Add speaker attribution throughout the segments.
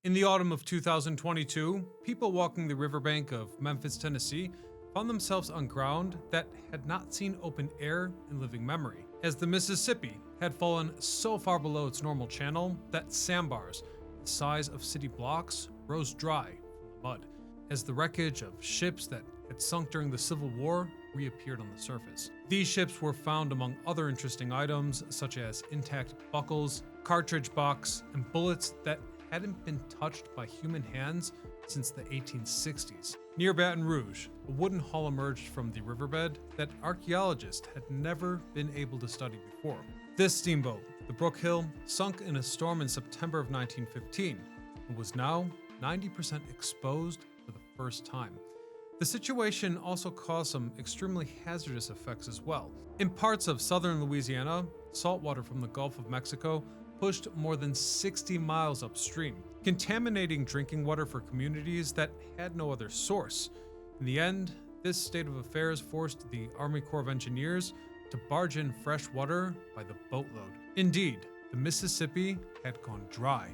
Speaker 1: In the autumn of 2022, people walking the riverbank of Memphis, Tennessee, found themselves on ground that had not seen open air in living memory, as the Mississippi had fallen so far below its normal channel that sandbars, the size of city blocks, rose dry from the mud, as the wreckage of ships that had sunk during the Civil War reappeared on the surface. These ships were found among other interesting items, such as intact buckles, cartridge box, and bullets that hadn't been touched by human hands since the 1860s. Near Baton Rouge, a wooden hull emerged from the riverbed that archaeologists had never been able to study before. This steamboat, the Brook Hill, sunk in a storm in September of 1915 and was now 90% exposed for the first time. The situation also caused some extremely hazardous effects as well. In parts of southern Louisiana, saltwater from the Gulf of Mexico pushed more than 60 miles upstream, contaminating drinking water for communities that had no other source. In the end, this state of affairs forced the Army Corps of Engineers to barge in fresh water by the boatload. Indeed, the Mississippi had gone dry.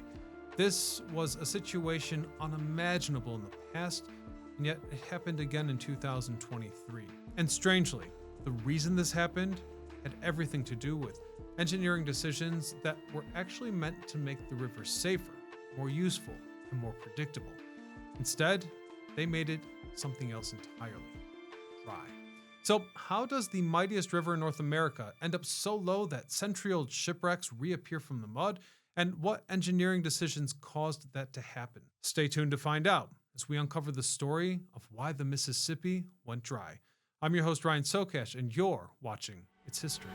Speaker 1: This was a situation unimaginable in the past, and yet it happened again in 2023. And strangely, the reason this happened had everything to do with engineering decisions that were actually meant to make the river safer, more useful, and more predictable. Instead, they made it something else entirely: dry. So how does the mightiest river in North America end up so low that century-old shipwrecks reappear from the mud? And what engineering decisions caused that to happen? Stay tuned to find out as we uncover the story of why the Mississippi went dry. I'm your host, Ryan Sokash, and you're watching It's History.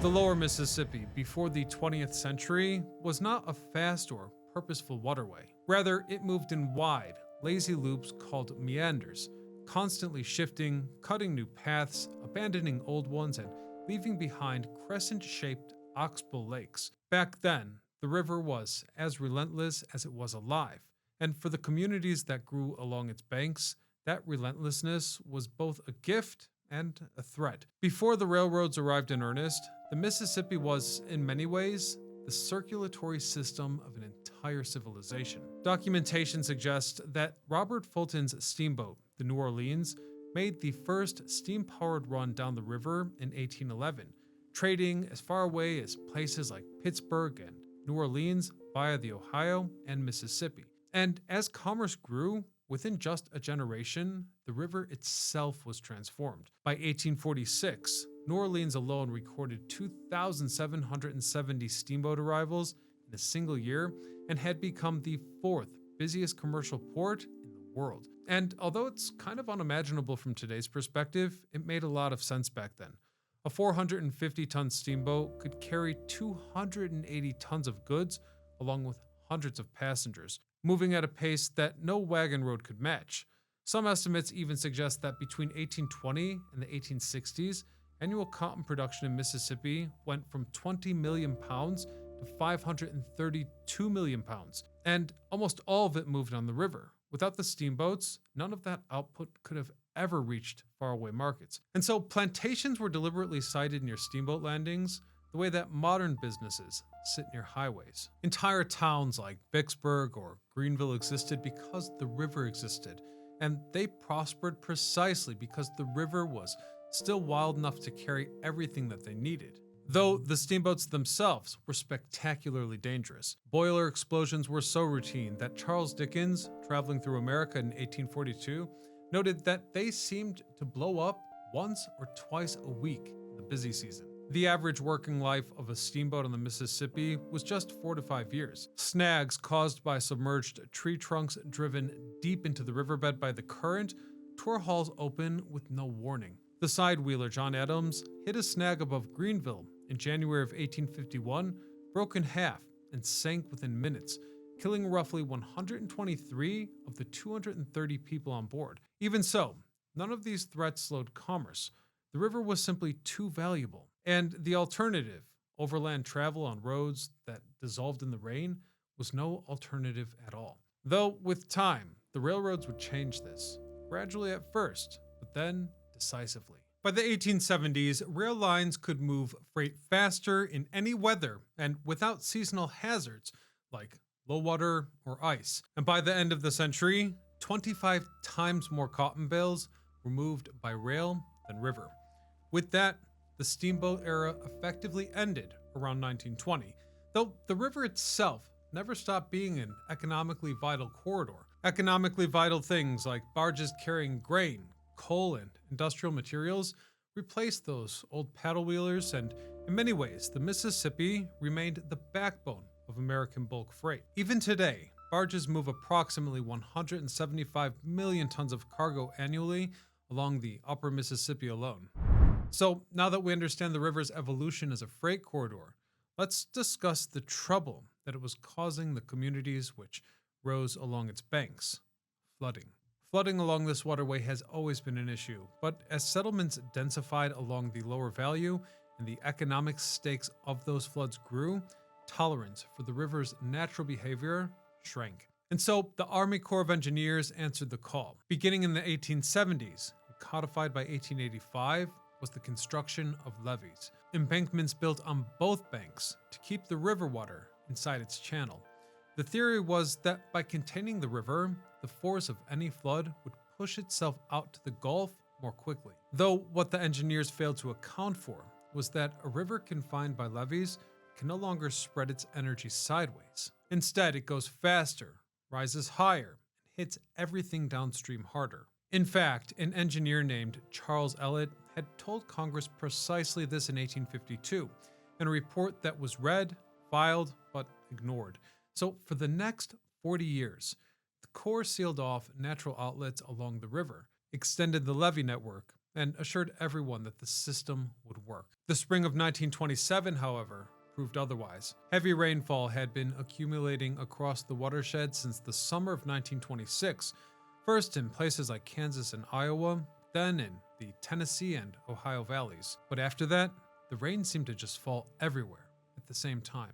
Speaker 1: The lower Mississippi before the 20th century was not a fast or purposeful waterway. Rather, it moved in wide, lazy loops called meanders, constantly shifting, cutting new paths, abandoning old ones, and leaving behind crescent-shaped oxbow lakes. Back then, the river was as relentless as it was alive, and for the communities that grew along its banks, that relentlessness was both a gift and a threat. Before the railroads arrived in earnest, the Mississippi was, in many ways, the circulatory system of an entire civilization. Documentation suggests that Robert Fulton's steamboat, the New Orleans, made the first steam-powered run down the river in 1811, trading as far away as places like Pittsburgh and New Orleans via the Ohio and Mississippi. And as commerce grew, within just a generation, the river itself was transformed. By 1846, New Orleans alone recorded 2,770 steamboat arrivals in a single year and had become the fourth busiest commercial port in the world. And although it's kind of unimaginable from today's perspective, it made a lot of sense back then. A 450-ton steamboat could carry 280 tons of goods along with hundreds of passengers, moving at a pace that no wagon road could match. Some estimates even suggest that between 1820 and the 1860s, annual cotton production in Mississippi went from 20 million pounds to 532 million pounds, and almost all of it moved on the river. Without the steamboats, none of that output could have ever reached faraway markets. And so plantations were deliberately sited near steamboat landings, the way that modern businesses sit near highways. Entire towns like Vicksburg or Greenville existed because the river existed, and they prospered precisely because the river was still wild enough to carry everything that they needed. Though the steamboats themselves were spectacularly dangerous. Boiler explosions were so routine that Charles Dickens, traveling through America in 1842, noted that they seemed to blow up once or twice a week in the busy season. The average working life of a steamboat on the Mississippi was just 4 to 5 years. Snags caused by submerged tree trunks driven deep into the riverbed by the current tore hulls open with no warning. The side-wheeler John Adams hit a snag above Greenville in January of 1851, broke in half, and sank within minutes, killing roughly 123 of the 230 people on board. Even so, none of these threats slowed commerce. The river was simply too valuable. And the alternative, overland travel on roads that dissolved in the rain, was no alternative at all. Though with time, the railroads would change this, gradually at first, but then decisively. By the 1870s, rail lines could move freight faster in any weather and without seasonal hazards like low water or ice. And by the end of the century, 25 times more cotton bales were moved by rail than river. With that, the steamboat era effectively ended around 1920, though the river itself never stopped being an economically vital corridor. Economically vital things like barges carrying grain, coal, and industrial materials replaced those old paddle wheelers, and in many ways, the Mississippi remained the backbone of American bulk freight. Even today, barges move approximately 175 million tons of cargo annually along the upper Mississippi alone. So, now that we understand the river's evolution as a freight corridor, let's discuss the trouble that it was causing the communities which rose along its banks: flooding. Flooding along this waterway has always been an issue, but as settlements densified along the lower value and the economic stakes of those floods grew, tolerance for the river's natural behavior shrank. And so the Army Corps of Engineers answered the call. Beginning in the 1870s, and codified by 1885, was the construction of levees, embankments built on both banks to keep the river water inside its channel. The theory was that by containing the river, the force of any flood would push itself out to the Gulf more quickly. Though what the engineers failed to account for was that a river confined by levees can no longer spread its energy sideways. Instead, it goes faster, rises higher, and hits everything downstream harder. In fact, an engineer named Charles Ellet had told Congress precisely this in 1852, in a report that was read, filed, but ignored. So for the next 40 years, the Corps sealed off natural outlets along the river, extended the levee network, and assured everyone that the system would work. The spring of 1927, however, proved otherwise. Heavy rainfall had been accumulating across the watershed since the summer of 1926, first in places like Kansas and Iowa, then in the Tennessee and Ohio valleys. But after that, the rain seemed to just fall everywhere at the same time.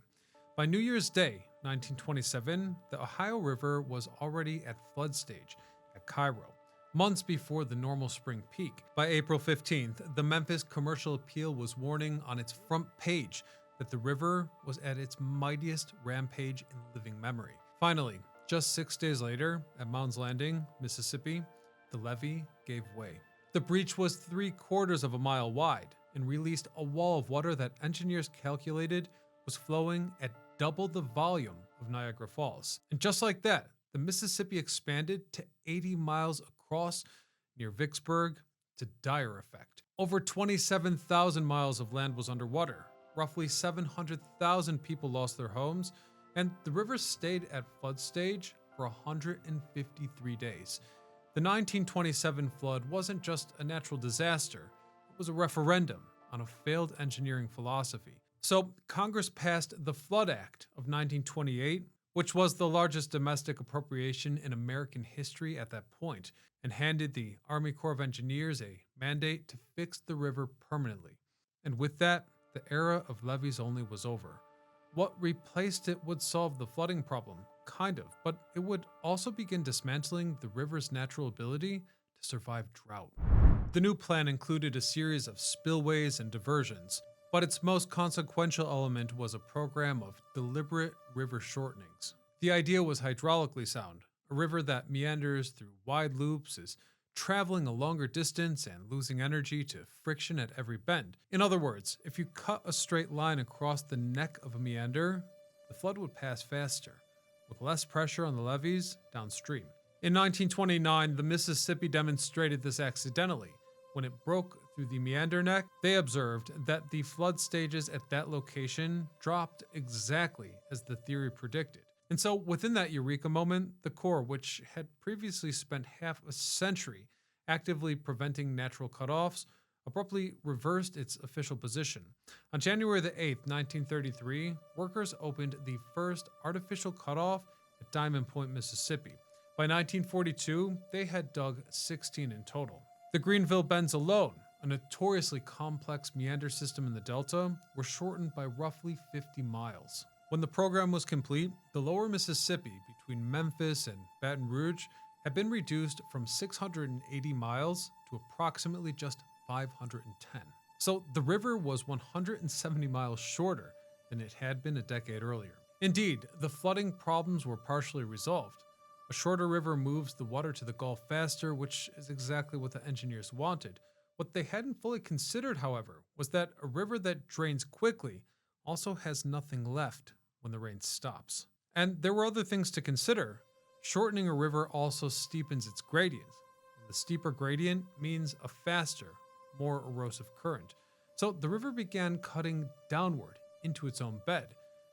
Speaker 1: By New Year's Day, 1927, the Ohio River was already at flood stage at Cairo, months before the normal spring peak. By April 15th, the Memphis Commercial Appeal was warning on its front page that the river was at its mightiest rampage in living memory. Finally, just 6 days later, at Mound's Landing, Mississippi, the levee gave way. The breach was 3/4 of a mile wide and released a wall of water that engineers calculated was flowing at double the volume of Niagara Falls. And just like that, the Mississippi expanded to 80 miles across near Vicksburg to dire effect. Over 27,000 miles of land was underwater. Roughly 700,000 people lost their homes, and the river stayed at flood stage for 153 days. The 1927 flood wasn't just a natural disaster, it was a referendum on a failed engineering philosophy. So Congress passed the Flood Act of 1928, which was the largest domestic appropriation in American history at that point, and handed the Army Corps of Engineers a mandate to fix the river permanently. And with that, the era of levees only was over. What replaced it would solve the flooding problem, kind of, but it would also begin dismantling the river's natural ability to survive drought. The new plan included a series of spillways and diversions, but its most consequential element was a program of deliberate river shortenings. The idea was hydraulically sound. A river that meanders through wide loops is traveling a longer distance and losing energy to friction at every bend. In other words, if you cut a straight line across the neck of a meander, the flood would pass faster, with less pressure on the levees downstream. In 1929, the Mississippi demonstrated this accidentally. When it broke through the meander neck, they observed that the flood stages at that location dropped exactly as the theory predicted. And so within that eureka moment, the Corps, which had previously spent half a century actively preventing natural cutoffs, abruptly reversed its official position. On January the 8th, 1933, workers opened the first artificial cutoff at Diamond Point, Mississippi. By 1942, they had dug 16 in total. The Greenville Bends alone, a notoriously complex meander system in the Delta, were shortened by roughly 50 miles. When the program was complete, the lower Mississippi between Memphis and Baton Rouge had been reduced from 680 miles to approximately just 510. So the river was 170 miles shorter than it had been a decade earlier. Indeed, the flooding problems were partially resolved. A shorter river moves the water to the Gulf faster, which is exactly what the engineers wanted. What they hadn't fully considered, however, was that a river that drains quickly also has nothing left when the rain stops. And there were other things to consider. Shortening a river also steepens its gradient. And the steeper gradient means a faster, more erosive current. So the river began cutting downward into its own bed,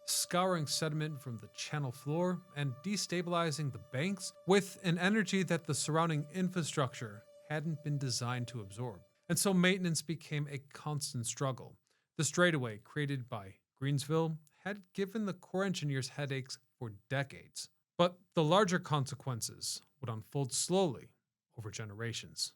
Speaker 1: scouring sediment from the channel floor and destabilizing the banks with an energy that the surrounding infrastructure hadn't been designed to absorb. And so maintenance became a constant struggle. The straightaway created by Greensville had given the Corps engineers headaches for decades. But the larger consequences would unfold slowly over generations.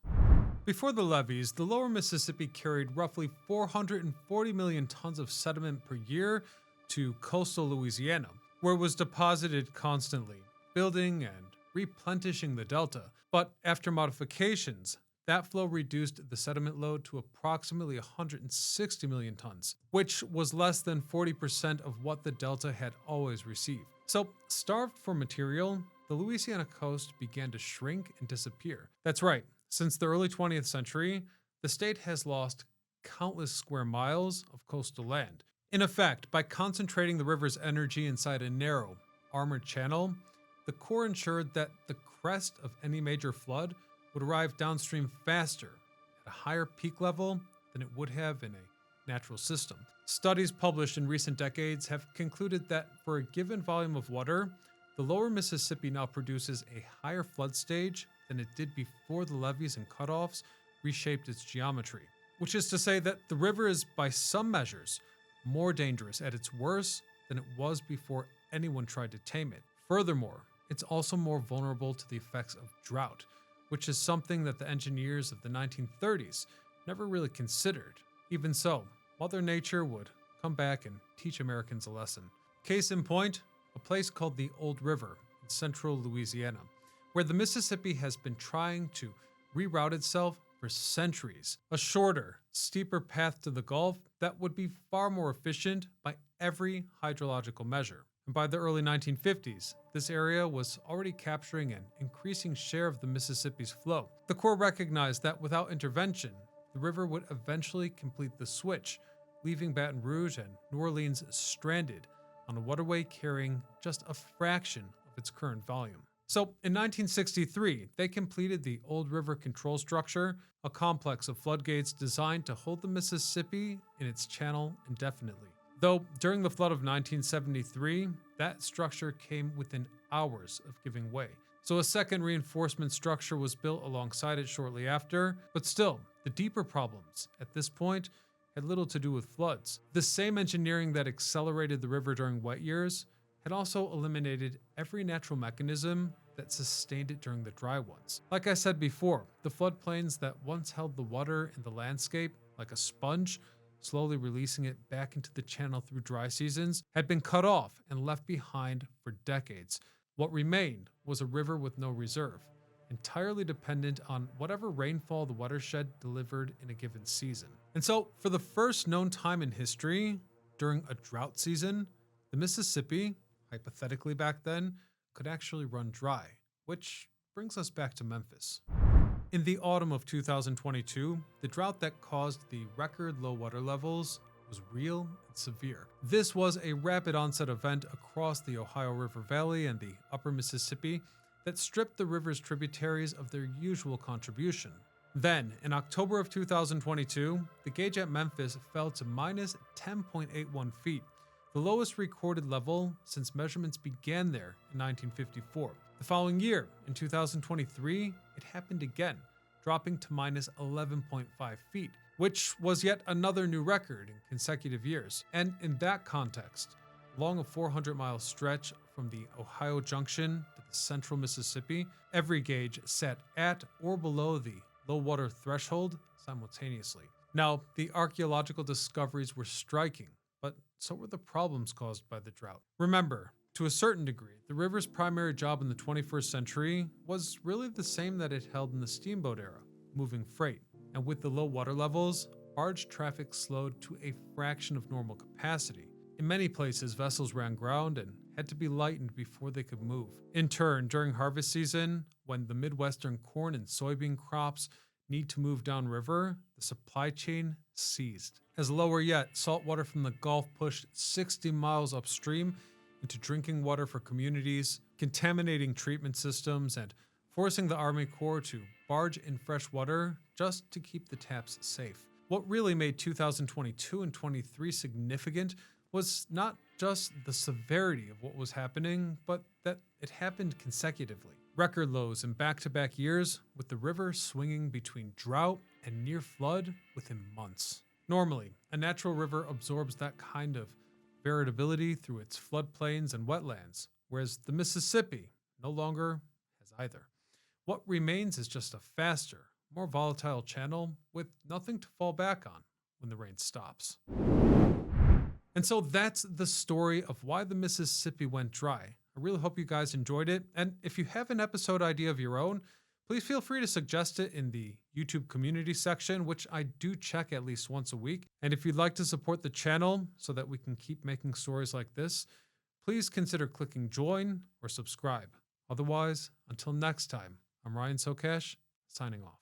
Speaker 1: Before the levees, the lower Mississippi carried roughly 440 million tons of sediment per year to coastal Louisiana, where it was deposited constantly, building and replenishing the delta. But after modifications, that flow reduced the sediment load to approximately 160 million tons, which was less than 40% of what the delta had always received. So, starved for material, the Louisiana coast began to shrink and disappear. That's right, since the early 20th century, the state has lost countless square miles of coastal land. In effect, by concentrating the river's energy inside a narrow, armored channel, the Corps ensured that the crest of any major flood would arrive downstream faster, at a higher peak level than it would have in a natural system. Studies published in recent decades have concluded that for a given volume of water, the lower Mississippi now produces a higher flood stage than it did before the levees and cutoffs reshaped its geometry, which is to say that the river is, by some measures, more dangerous at its worst than it was before anyone tried to tame it. Furthermore, it's also more vulnerable to the effects of drought, which is something that the engineers of the 1930s never really considered. Even so, Mother Nature would come back and teach Americans a lesson. Case in point, a place called the Old River in central Louisiana, where the Mississippi has been trying to reroute itself for centuries. A shorter, steeper path to the Gulf that would be far more efficient by every hydrological measure. And by the early 1950s, this area was already capturing an increasing share of the Mississippi's flow. The Corps recognized that without intervention, the river would eventually complete the switch, leaving Baton Rouge and New Orleans stranded on a waterway carrying just a fraction of its current volume. So, in 1963, they completed the Old River Control Structure, a complex of floodgates designed to hold the Mississippi in its channel indefinitely. Though, during the flood of 1973, that structure came within hours of giving way. So a second reinforcement structure was built alongside it shortly after, but still, the deeper problems at this point had little to do with floods. The same engineering that accelerated the river during wet years had also eliminated every natural mechanism that sustained it during the dry ones. Like I said before, the floodplains that once held the water in the landscape like a sponge, slowly releasing it back into the channel through dry seasons, had been cut off and left behind for decades. What remained was a river with no reserve, entirely dependent on whatever rainfall the watershed delivered in a given season. And so, for the first known time in history, during a drought season, the Mississippi, hypothetically back then, could actually run dry, which brings us back to Memphis. In the autumn of 2022, the drought that caused the record low water levels was real and severe. This was a rapid onset event across the Ohio River Valley and the upper Mississippi that stripped the river's tributaries of their usual contribution. Then, in October of 2022, the gauge at Memphis fell to minus 10.81 feet, the lowest recorded level since measurements began there in 1954. The following year, in 2023, it happened again, dropping to minus 11.5 feet, which was yet another new record in consecutive years. And in that context, along a 400-mile stretch from the Ohio Junction to the central Mississippi, every gauge sat at or below the low water threshold simultaneously. Now, the archaeological discoveries were striking, but so were the problems caused by the drought. Remember, to a certain degree, the river's primary job in the 21st century was really the same that it held in the steamboat era, moving freight. And with the low water levels, barge traffic slowed to a fraction of normal capacity. In many places, vessels ran aground and had to be lightened before they could move. In turn, during harvest season, when the Midwestern corn and soybean crops need to move downriver, the supply chain seized. As lower yet, saltwater from the Gulf pushed 60 miles upstream into drinking water for communities, contaminating treatment systems, and forcing the Army Corps to barge in fresh water just to keep the taps safe. What really made 2022 and 23 significant was not just the severity of what was happening, but that it happened consecutively. Record lows in back-to-back years, with the river swinging between drought and near flood within months. Normally, a natural river absorbs that kind of variability through its floodplains and wetlands, whereas the Mississippi no longer has either. What remains is just a faster, more volatile channel with nothing to fall back on when the rain stops. And so that's the story of why the Mississippi went dry. I really hope you guys enjoyed it. And if you have an episode idea of your own, please feel free to suggest it in the YouTube community section, which I do check at least once a week. And if you'd like to support the channel so that we can keep making stories like this, please consider clicking join or subscribe. Otherwise, until next time, I'm Ryan Sokesh, signing off.